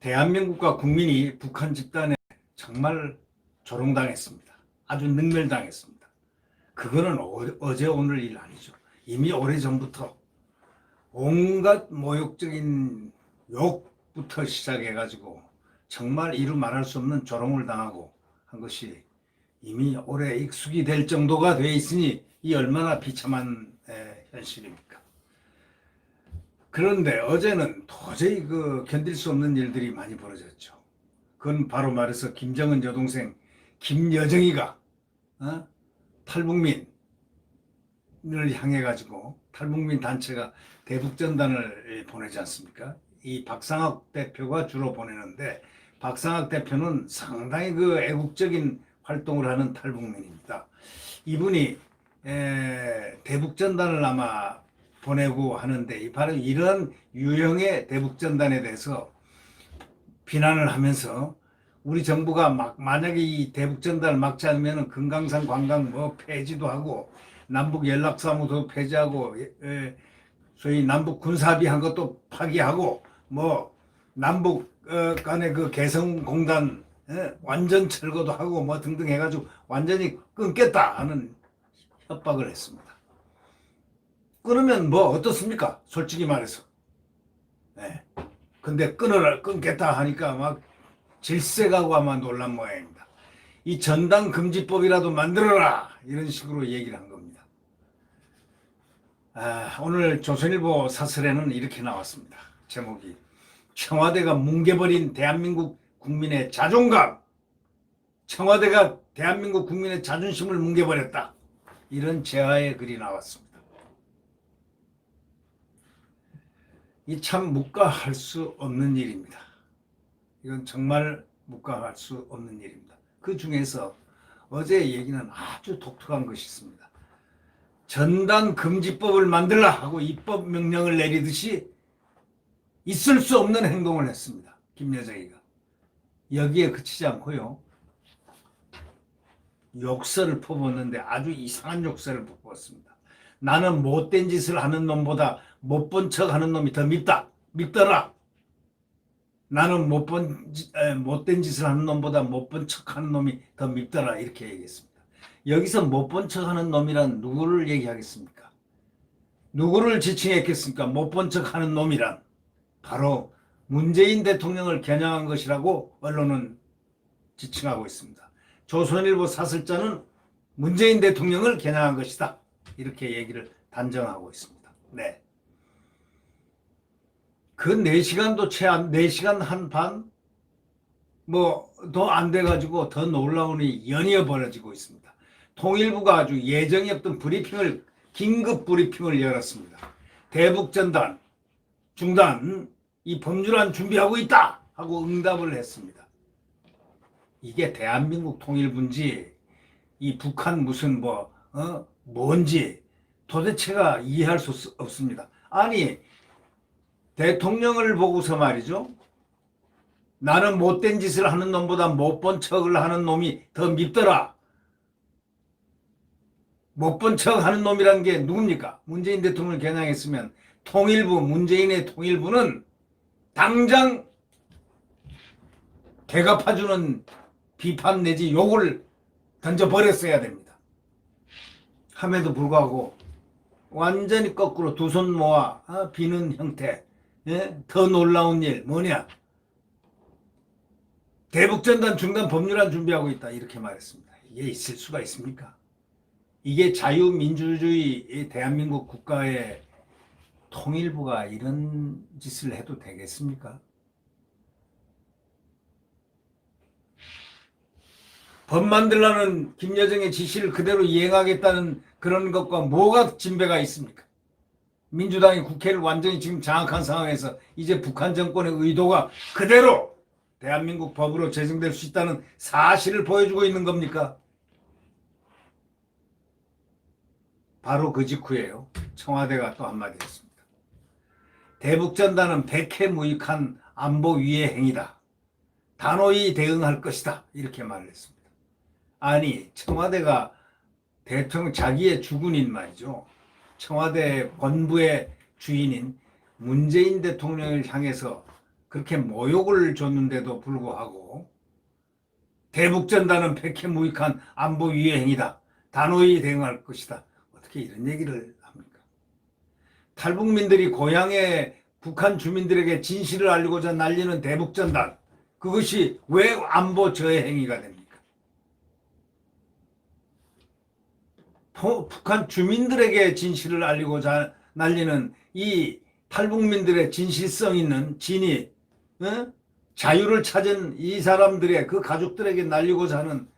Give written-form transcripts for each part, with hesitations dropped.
대한민국과 국민이 북한 집단에 정말 조롱당했습니다. 아주 능멸당했습니다. 그거는 어제 오늘 일 아니죠. 이미 오래전부터 온갖 모욕적인 욕부터 시작해가지고 정말 이루 말할 수 없는 조롱을 당하고 한 것이 이미 오래 익숙이 될 정도가 돼 있으니 이 얼마나 비참한 현실입니까? 그런데 어제는 도저히 견딜 수 없는 일들이 많이 벌어졌죠. 그건 바로 말해서 김정은 여동생 김여정이가 탈북민을 향해 가지고 탈북민 단체가 대북전단을 보내지 않습니까? 이 박상학 대표가 주로 보내는데 박상학 대표는 상당히 애국적인 활동을 하는 탈북민입니다. 이분이 대북전단을 아마 보내고 하는데 바로 이런 유형의 대북전단에 대해서 비난을 하면서 우리 정부가 만약에 이 대북전단을 막지 않으면 금강산 관광 폐지도 하고 남북 연락사무소 폐지하고 소위 남북 군사합의한 것도 파기하고 남북 간의 개성공단 완전 철거도 하고 등등 해가지고 완전히 끊겠다 하는 협박을 했습니다. 끊으면 어떻습니까? 솔직히 말해서. 근데 끊겠다 하니까 막 질색하고 아마 놀란 모양입니다. 이 전당금지법이라도 만들어라! 이런 식으로 얘기를 한 겁니다. 오늘 조선일보 사설에는 이렇게 나왔습니다. 제목이 청와대가 뭉개버린 대한민국 국민의 자존감. 청와대가 대한민국 국민의 자존심을 뭉개버렸다. 이런 제하의 글이 나왔습니다. 이 참 묵과할 수 없는 일입니다. 이건 정말 묵과할 수 없는 일입니다. 그 중에서 어제 얘기는 아주 독특한 것이 있습니다. 전당금지법을 만들라 하고 입법 명령을 내리듯이 있을 수 없는 행동을 했습니다. 김여정이가. 여기에 그치지 않고요. 욕설을 퍼붓는데 아주 이상한 욕설을 퍼붓습니다. 나는 못된 짓을 하는 놈보다 못 본 척 하는 놈이 더 밉더라. 나는 못된 짓을 하는 놈보다 못 본 척 하는 놈이 더 밉더라. 이렇게 얘기했습니다. 여기서 못 본 척 하는 놈이란 누구를 얘기하겠습니까? 누구를 지칭했겠습니까? 못 본 척 하는 놈이란 바로 문재인 대통령을 겨냥한 것이라고 언론은 지칭하고 있습니다. 조선일보 사설자는 문재인 대통령을 겨냥한 것이다. 이렇게 얘기를 단정하고 있습니다. 네. 그 4시간도 채 안, 4시간 한 반? 더 안 돼가지고 더 놀라운 일이 연이어 벌어지고 있습니다. 통일부가 아주 예정이 없던 긴급 브리핑을 열었습니다. 대북전단, 중단, 이 범죄란 준비하고 있다! 하고 응답을 했습니다. 이게 대한민국 통일부인지, 이 북한 무슨 뭔지 도대체가 이해할 수 없습니다. 아니, 대통령을 보고서 말이죠. 나는 못된 짓을 하는 놈보다 못 본 척을 하는 놈이 더 밉더라. 못 본 척 하는 놈이란 게 누굽니까? 문재인 대통령을 겨냥했으면 통일부, 문재인의 통일부는 당장 대갚아주는 비판 내지 욕을 던져버렸어야 됩니다. 함에도 불구하고 완전히 거꾸로 두 손 모아 비는 형태. 더 놀라운 일 뭐냐? 대북전단 중단 법률안 준비하고 있다. 이렇게 말했습니다. 이게 있을 수가 있습니까? 이게 자유민주주의 대한민국 국가의 통일부가 이런 짓을 해도 되겠습니까? 법 만들라는 김여정의 지시를 그대로 이행하겠다는 그런 것과 뭐가 진배가 있습니까? 민주당이 국회를 완전히 지금 장악한 상황에서 이제 북한 정권의 의도가 그대로 대한민국 법으로 제정될 수 있다는 사실을 보여주고 있는 겁니까? 바로 그 직후에요. 청와대가 또 한마디 했습니다. 대북전단은 백해무익한 안보 위해 행위다. 단호히 대응할 것이다. 이렇게 말을 했습니다. 아니, 청와대가 대통령 자기의 주군인 말이죠. 청와대 본부의 주인인 문재인 대통령을 향해서 그렇게 모욕을 줬는데도 불구하고 대북전단은 백해무익한 안보 위해 행위다. 단호히 대응할 것이다. 어떻게 이런 얘기를 합니까? 탈북민들이 고향의 북한 주민들에게 진실을 알리고자 날리는 대북전단, 그것이 왜 안보 저해 행위가 됩니까? 북한 주민들에게 진실을 알리고자 날리는 이 탈북민들의 진실성 있는 진위, 자유를 찾은 이 사람들의 그 가족들에게 날리고자 하는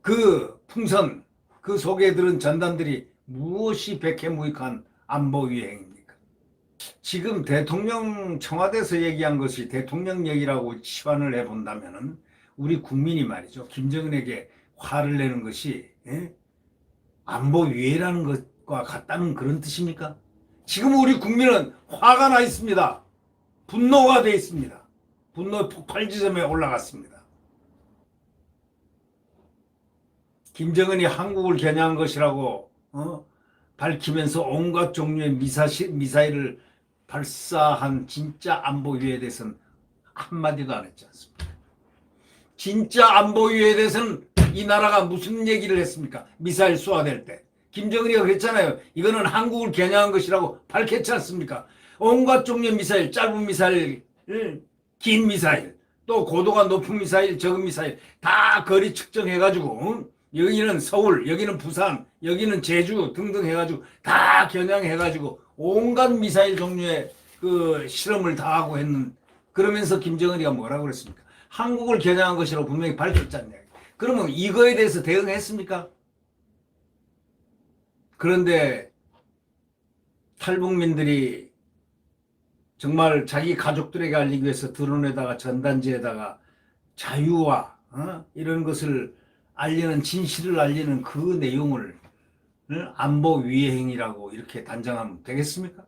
그 풍선, 그 속에 들은 전단들이 무엇이 백해무익한 안보 위행입니까? 지금 대통령 청와대에서 얘기한 것이 대통령 얘기라고 치환을 해본다면 우리 국민이 말이죠. 김정은에게 화를 내는 것이 안보 위해라는 것과 같다는 그런 뜻입니까? 지금 우리 국민은 화가 나 있습니다. 분노가 돼 있습니다. 분노의 폭발 지점에 올라갔습니다. 김정은이 한국을 겨냥한 것이라고 밝히면서 온갖 종류의 미사일을 발사한 진짜 안보위에 대해서는 한마디도 안 했지 않습니까? 진짜 안보위에 대해서는 이 나라가 무슨 얘기를 했습니까? 미사일 쏘아댈 때. 김정은이가 그랬잖아요. 이거는 한국을 겨냥한 것이라고 밝혔지 않습니까? 온갖 종류의 미사일, 짧은 미사일, 긴 미사일, 또 고도가 높은 미사일, 적은 미사일 다 거리 측정해가지고 여기는 서울, 여기는 부산, 여기는 제주 등등 해가지고 다 겨냥해가지고 온갖 미사일 종류의 그 실험을 다 하고 했는, 그러면서 김정은이가 뭐라고 그랬습니까? 한국을 겨냥한 것이라고 분명히 밝혔잖아요. 그러면 이거에 대해서 대응했습니까? 그런데 탈북민들이 정말 자기 가족들에게 알리기 위해서 드론에다가 전단지에다가 자유와 이런 것을 알리는, 진실을 알리는 그 내용을 안보 위해 행위라고 이렇게 단정하면 되겠습니까?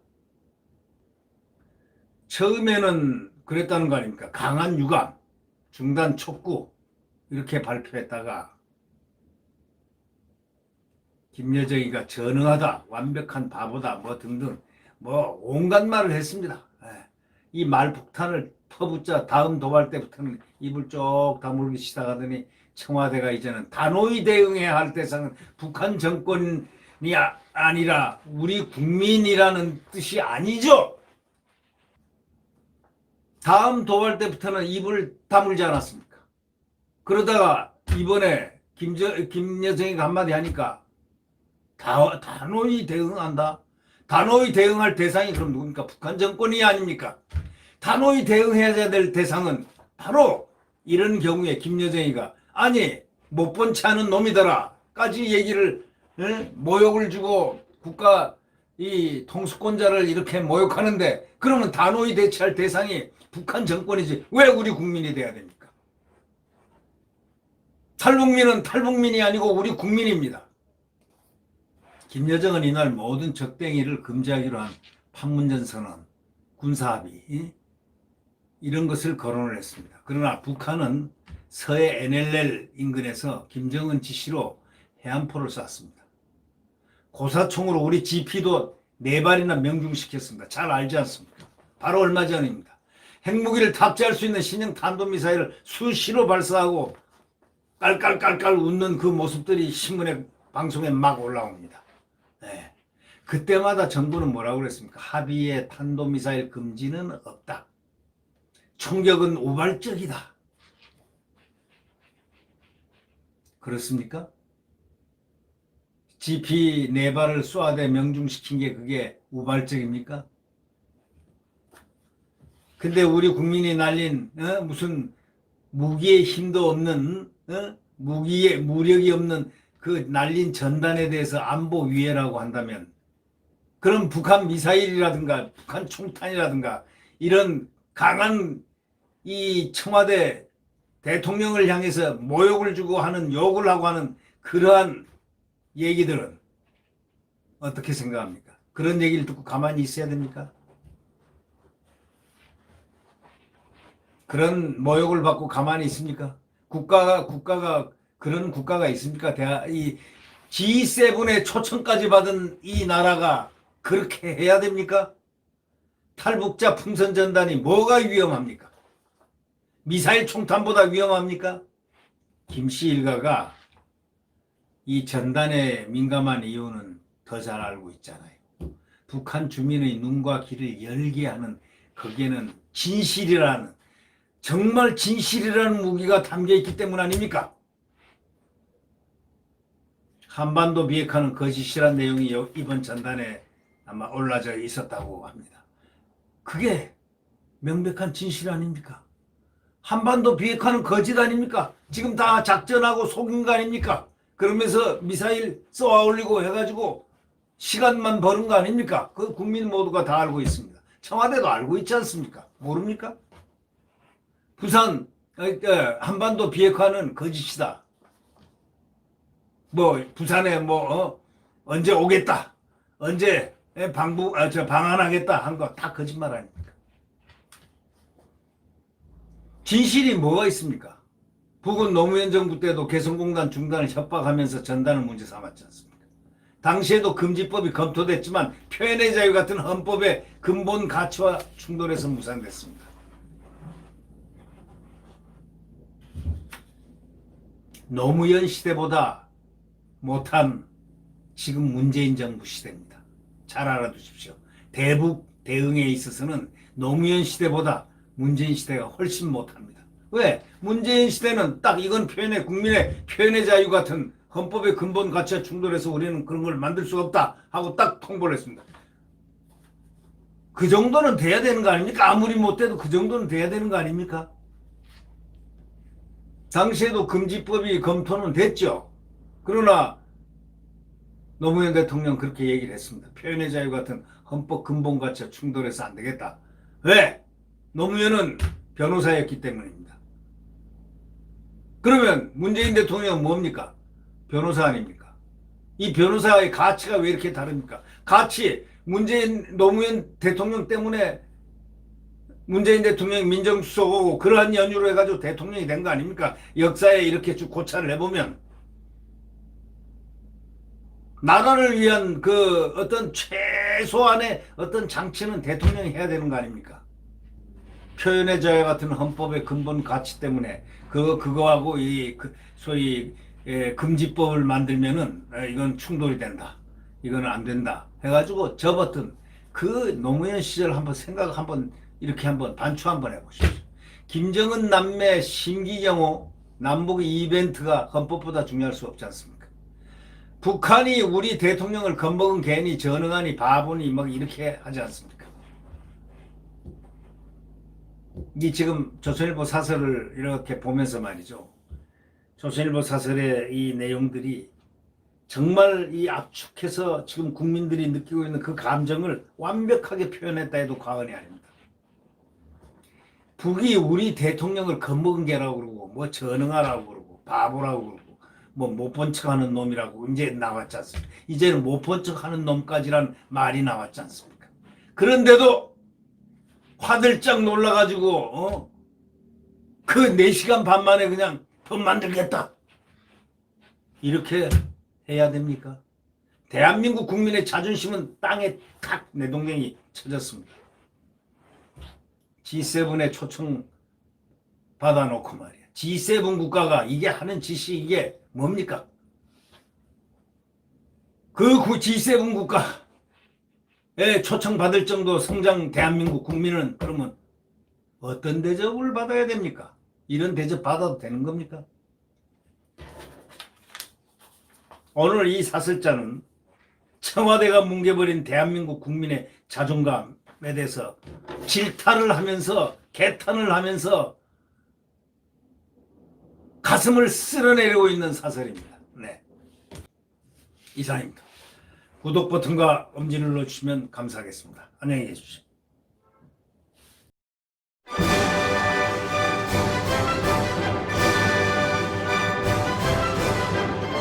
처음에는 그랬다는 거 아닙니까? 강한 유감, 중단 촉구 이렇게 발표했다가 김여정이가 전능하다, 완벽한 바보다, 뭐 등등 뭐 온갖 말을 했습니다. 이 말폭탄을 퍼붓자 다음 도발 때부터는 입을 쪽 다물기 시작하더니 청와대가 이제는 단호히 대응해야 할 대상은 북한 정권이 아니라 우리 국민이라는 뜻이 아니죠. 다음 도발 때부터는 입을 다물지 않았습니까? 그러다가 이번에 김여정이가 한마디 하니까 단호히 대응한다. 단호히 대응할 대상이 그럼 누굽니까? 북한 정권이 아닙니까? 단호히 대응해야 될 대상은 바로 이런 경우에 김여정이가 아니 못 본 채 하는 놈이더라까지 얘기를 모욕을 주고 국가 이 통수권자를 이렇게 모욕하는데, 그러면 단호히 대처할 대상이 북한 정권이지 왜 우리 국민이 돼야 됩니까? 탈북민은 탈북민이 아니고 우리 국민입니다. 김여정은 이날 모든 적대행위를 금지하기로 한 판문점 선언, 군사합의 이런 것을 거론을 했습니다. 그러나 북한은 서해 NLL 인근에서 김정은 지시로 해안포를 쐈습니다. 고사총으로 우리 GP도 4발이나 명중시켰습니다. 잘 알지 않습니까? 바로 얼마 전입니다. 핵무기를 탑재할 수 있는 신형 탄도미사일을 수시로 발사하고 깔깔깔깔 웃는 그 모습들이 신문에 방송에 막 올라옵니다. 네. 그때마다 정부는 뭐라고 그랬습니까? 합의의 탄도미사일 금지는 없다. 총격은 우발적이다. 그렇습니까? GP 4발을 쏘아대 명중시킨 게 그게 우발적입니까? 근데 우리 국민이 날린 무슨 무기의 힘도 없는 무력이 없는 그 날린 전단에 대해서 안보 위해라고 한다면, 그럼 북한 미사일이라든가 북한 총탄이라든가 이런 강한 이 청와대 대통령을 향해서 모욕을 주고 하는, 욕을 하고 하는 그러한 얘기들은 어떻게 생각합니까? 그런 얘기를 듣고 가만히 있어야 됩니까? 그런 모욕을 받고 가만히 있습니까? 국가가 그런 국가가 있습니까? 이 G7의 초청까지 받은 이 나라가 그렇게 해야 됩니까? 탈북자 풍선 전단이 뭐가 위험합니까? 미사일 총탄보다 위험합니까? 김씨 일가가 이 전단에 민감한 이유는 더 잘 알고 있잖아요. 북한 주민의 눈과 귀를 열게 하는 거기에는 진실이라는, 정말 진실이라는 무기가 담겨있기 때문 아닙니까? 한반도 비핵화는 거짓이라는 내용이 이번 전단에 아마 올라져 있었다고 합니다. 그게 명백한 진실 아닙니까? 한반도 비핵화는 거짓 아닙니까? 지금 다 작전하고 속인 거 아닙니까? 그러면서 미사일 쏘아 올리고 해가지고 시간만 버는 거 아닙니까? 그 국민 모두가 다 알고 있습니다. 청와대도 알고 있지 않습니까? 모릅니까? 부산 한반도 비핵화는 거짓이다. 뭐 부산에 언제 오겠다, 언제 방한하겠다 한 거 다 거짓말 아닙니까? 진실이 뭐가 있습니까? 북은 노무현 정부 때도 개성공단 중단을 협박하면서 전단을 문제 삼았지 않습니까? 당시에도 금지법이 검토됐지만 표현의 자유 같은 헌법의 근본 가치와 충돌해서 무산됐습니다. 노무현 시대보다 못한 지금 문재인 정부 시대입니다. 잘 알아두십시오. 대북 대응에 있어서는 노무현 시대보다 문재인 시대가 훨씬 못합니다. 왜? 문재인 시대는 딱 이건 국민의 표현의 자유 같은 헌법의 근본 가치와 충돌해서 우리는 그런 걸 만들 수가 없다 하고 딱 통보를 했습니다. 그 정도는 돼야 되는 거 아닙니까? 아무리 못돼도 그 정도는 돼야 되는 거 아닙니까? 당시에도 금지법이 검토는 됐죠. 그러나 노무현 대통령 그렇게 얘기를 했습니다. 표현의 자유 같은 헌법 근본 가치와 충돌해서 안 되겠다. 왜? 노무현은 변호사였기 때문입니다. 그러면 문재인 대통령은 뭡니까? 변호사 아닙니까? 이 변호사의 가치가 왜 이렇게 다릅니까? 노무현 대통령 때문에 문재인 대통령이 민정수석하고 그러한 연유로 해가지고 대통령이 된 거 아닙니까? 역사에 이렇게 쭉 고찰을 해보면 나라를 위한 그 어떤 최소한의 어떤 장치는 대통령이 해야 되는 거 아닙니까? 표현의 자유 같은 헌법의 근본 가치 때문에 그거하고 소위 금지법을 만들면은 이건 충돌이 된다. 이거는 안 된다. 해가지고 접었던 그 노무현 시절 한번 이렇게 반추 한번 해보십시오. 김정은 남매 심기경호 남북 이벤트가 헌법보다 중요할 수 없지 않습니까? 북한이 우리 대통령을 겁먹은 괜히 전응하니 바보니 이렇게 하지 않습니까? 이 지금 조선일보 사설을 이렇게 보면서 말이죠. 조선일보 사설의 이 내용들이 정말 이 압축해서 지금 국민들이 느끼고 있는 그 감정을 완벽하게 표현했다 해도 과언이 아닙니다. 북이 우리 대통령을 겁먹은 개라고 그러고 전응하라고 그러고 바보라고 그러고 못 본 척하는 놈이라고 이제 나왔지 않습니까? 이제는 못 본 척하는 놈까지란 말이 나왔지 않습니까? 그런데도 화들짝 놀라가지고 그 4시간 반 만에 그냥 법 만들겠다 이렇게 해야 됩니까? 대한민국 국민의 자존심은 땅에 탁 내동댕이 쳐졌습니다. G7에 초청 받아놓고 말이야. G7 국가가 이게 하는 짓이 이게 뭡니까? 그 G7 국가에 초청받을 정도 성장 대한민국 국민은 그러면 어떤 대접을 받아야 됩니까? 이런 대접 받아도 되는 겁니까? 오늘 이 사설자는 청와대가 뭉개버린 대한민국 국민의 자존감에 대해서 질타를 하면서 개탄을 하면서 가슴을 쓸어내리고 있는 사설입니다. 네, 이상입니다. 구독 버튼과 엄지를 눌러주시면 감사하겠습니다. 안녕히 계십시오.